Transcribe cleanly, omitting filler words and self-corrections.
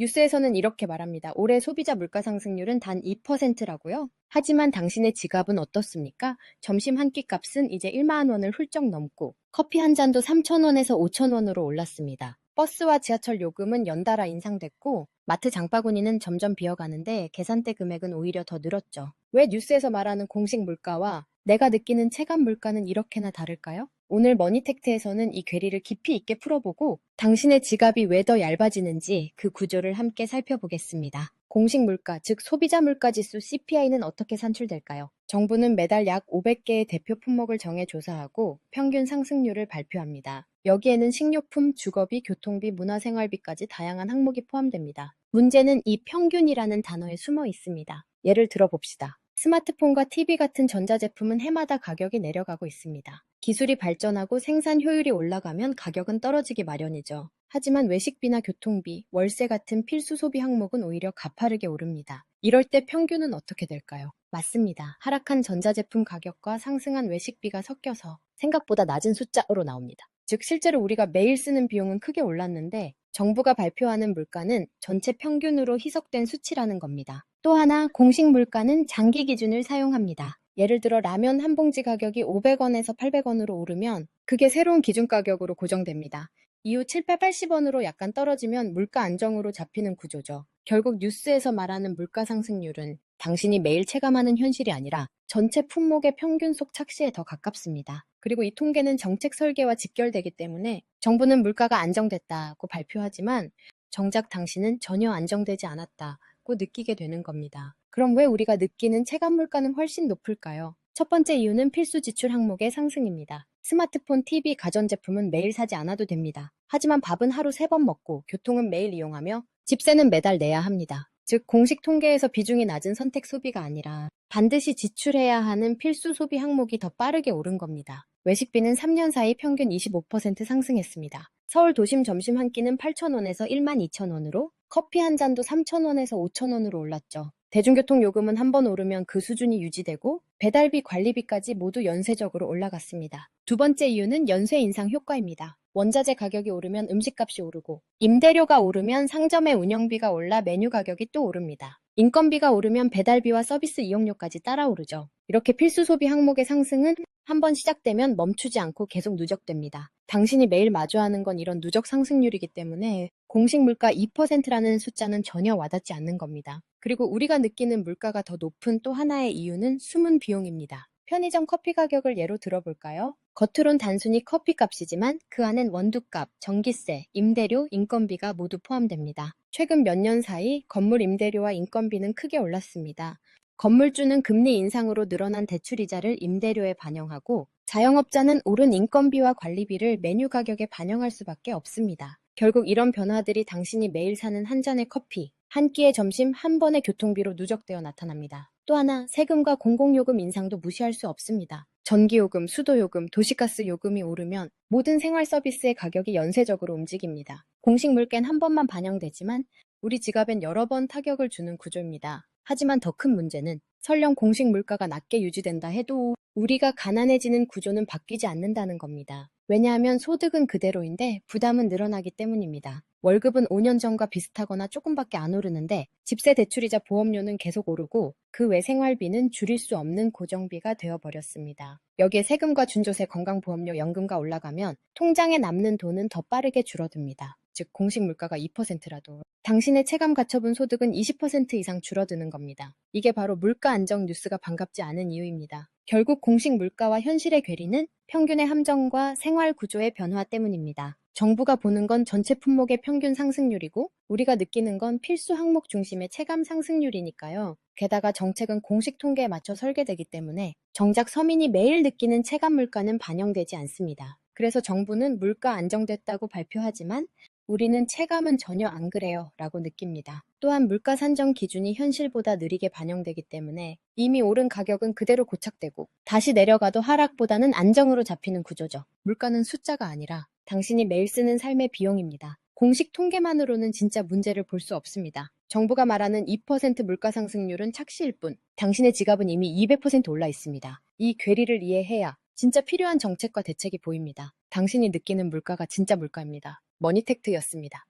뉴스에서는 이렇게 말합니다. 올해 소비자 물가 상승률은 단 2%라고요? 하지만 당신의 지갑은 어떻습니까? 점심 한 끼 값은 이제 1만 원을 훌쩍 넘고 커피 한 잔도 3,000원에서 5,000원으로 올랐습니다. 버스와 지하철 요금은 연달아 인상됐고 마트 장바구니는 점점 비어가는데 계산대 금액은 오히려 더 늘었죠. 왜 뉴스에서 말하는 공식 물가와 내가 느끼는 체감 물가는 이렇게나 다를까요? 오늘 머니택트에서는 이 괴리를 깊이 있게 풀어보고 당신의 지갑이 왜 더 얇아지는지 그 구조를 함께 살펴보겠습니다. 공식 물가, 즉 소비자 물가 지수 CPI는 어떻게 산출될까요? 정부는 매달 약 500개의 대표 품목을 정해 조사하고 평균 상승률을 발표합니다. 여기에는 식료품, 주거비, 교통비, 문화생활비까지 다양한 항목이 포함됩니다. 문제는 이 평균이라는 단어에 숨어 있습니다. 예를 들어 봅시다. 스마트폰과 TV 같은 전자제품은 해마다 가격이 내려가고 있습니다. 기술이 발전하고 생산 효율이 올라가면 가격은 떨어지기 마련이죠. 하지만 외식비나 교통비, 월세 같은 필수 소비 항목은 오히려 가파르게 오릅니다. 이럴 때 평균은 어떻게 될까요? 맞습니다. 하락한 전자제품 가격과 상승한 외식비가 섞여서 생각보다 낮은 숫자로 나옵니다. 즉 실제로 우리가 매일 쓰는 비용은 크게 올랐는데 정부가 발표하는 물가는 전체 평균으로 희석된 수치라는 겁니다. 또 하나 공식 물가는 장기 기준을 사용합니다. 예를 들어 라면 한 봉지 가격이 500원에서 800원으로 오르면 그게 새로운 기준 가격으로 고정됩니다. 이후 7, 8, 80원으로 약간 떨어지면 물가 안정으로 잡히는 구조죠. 결국 뉴스에서 말하는 물가 상승률은 당신이 매일 체감하는 현실이 아니라 전체 품목의 평균 속 착시에 더 가깝습니다. 그리고 이 통계는 정책 설계와 직결되기 때문에 정부는 물가가 안정됐다고 발표하지만 정작 당신은 전혀 안정되지 않았다고 느끼게 되는 겁니다. 그럼 왜 우리가 느끼는 체감 물가는 훨씬 높을까요? 첫 번째 이유는 필수 지출 항목의 상승입니다. 스마트폰, TV, 가전제품은 매일 사지 않아도 됩니다. 하지만 밥은 하루 3번 먹고 교통은 매일 이용하며 집세는 매달 내야 합니다. 즉 공식 통계에서 비중이 낮은 선택 소비가 아니라 반드시 지출해야 하는 필수 소비 항목이 더 빠르게 오른 겁니다. 외식비는 3년 사이 평균 25% 상승했습니다. 서울 도심 점심 한 끼는 8,000원에서 12,000원으로 커피 한 잔도 3,000원에서 5,000원으로 올랐죠. 대중교통 요금은 한 번 오르면 그 수준이 유지되고 배달비, 관리비까지 모두 연쇄적으로 올라갔습니다. 두 번째 이유는 연쇄 인상 효과입니다. 원자재 가격이 오르면 음식값이 오르고 임대료가 오르면 상점의 운영비가 올라 메뉴 가격이 또 오릅니다. 인건비가 오르면 배달비와 서비스 이용료까지 따라오르죠. 이렇게 필수 소비 항목의 상승은 한번 시작되면 멈추지 않고 계속 누적됩니다. 당신이 매일 마주하는 건 이런 누적 상승률이기 때문에 공식 물가 2%라는 숫자는 전혀 와닿지 않는 겁니다. 그리고 우리가 느끼는 물가가 더 높은 또 하나의 이유는 숨은 비용입니다. 편의점 커피 가격을 예로 들어볼까요? 겉으론 단순히 커피 값이지만 그 안엔 원두값, 전기세, 임대료, 인건비가 모두 포함됩니다. 최근 몇 년 사이 건물 임대료와 인건비는 크게 올랐습니다. 건물주는 금리 인상으로 늘어난 대출이자를 임대료에 반영하고 자영업자는 오른 인건비와 관리비를 메뉴 가격에 반영할 수밖에 없습니다. 결국 이런 변화들이 당신이 매일 사는 한 잔의 커피, 한 끼의 점심, 한 번의 교통비로 누적되어 나타납니다. 또 하나, 세금과 공공요금 인상도 무시할 수 없습니다. 전기요금, 수도요금, 도시가스 요금이 오르면 모든 생활 서비스의 가격이 연쇄적으로 움직입니다. 공식 물가는 한 번만 반영되지만 우리 지갑엔 여러 번 타격을 주는 구조입니다. 하지만 더 큰 문제는 설령 공식 물가가 낮게 유지된다 해도 우리가 가난해지는 구조는 바뀌지 않는다는 겁니다. 왜냐하면 소득은 그대로인데 부담은 늘어나기 때문입니다. 월급은 5년 전과 비슷하거나 조금밖에 안 오르는데 집세 대출이자 보험료는 계속 오르고 그 외 생활비는 줄일 수 없는 고정비가 되어버렸습니다. 여기에 세금과 준조세, 건강보험료, 연금가 올라가면 통장에 남는 돈은 더 빠르게 줄어듭니다. 즉 공식 물가가 2%라도 당신의 체감 가처분 소득은 20% 이상 줄어드는 겁니다. 이게 바로 물가 안정 뉴스가 반갑지 않은 이유입니다. 결국 공식 물가와 현실의 괴리는 평균의 함정과 생활 구조의 변화 때문입니다. 정부가 보는 건 전체 품목의 평균 상승률이고 우리가 느끼는 건 필수 항목 중심의 체감 상승률이니까요. 게다가 정책은 공식 통계에 맞춰 설계되기 때문에 정작 서민이 매일 느끼는 체감 물가는 반영되지 않습니다. 그래서 정부는 물가 안정됐다고 발표하지만 우리는 체감은 전혀 안 그래요 라고 느낍니다. 또한 물가 산정 기준이 현실보다 느리게 반영되기 때문에 이미 오른 가격은 그대로 고착되고 다시 내려가도 하락보다는 안정으로 잡히는 구조죠. 물가는 숫자가 아니라 당신이 매일 쓰는 삶의 비용입니다. 공식 통계만으로는 진짜 문제를 볼 수 없습니다. 정부가 말하는 2% 물가 상승률은 착시일 뿐 당신의 지갑은 이미 200% 올라 있습니다. 이 괴리를 이해해야 진짜 필요한 정책과 대책이 보입니다. 당신이 느끼는 물가가 진짜 물가입니다. 머니택트였습니다.